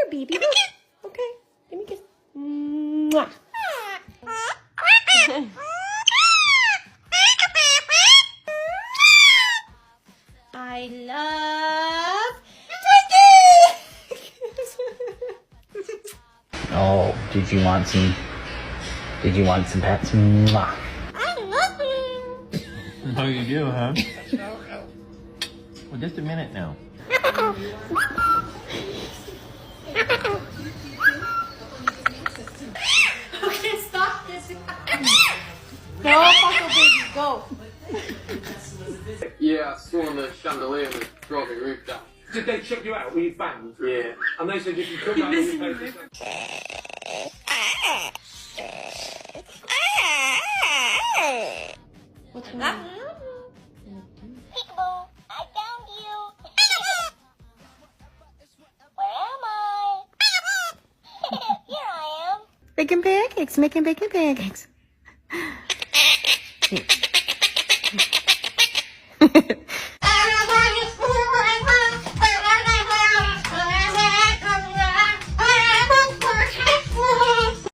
here, baby. Look. Okay. Give me a kiss. Mwah. I love Twinkie. Oh, did you want some pets? Mwah. I love you. Oh, you do, huh? Well, just a minute now. Okay, stop this. No, Paco, baby, go. Yeah, I saw on the chandelier was driving the roof down. Did they check you out with your bangs? Yeah. And they said if you come out with your face. What's wrong? Peekaboo, I found you. Where am I? Here I am. Making pancakes, making bacon pancakes.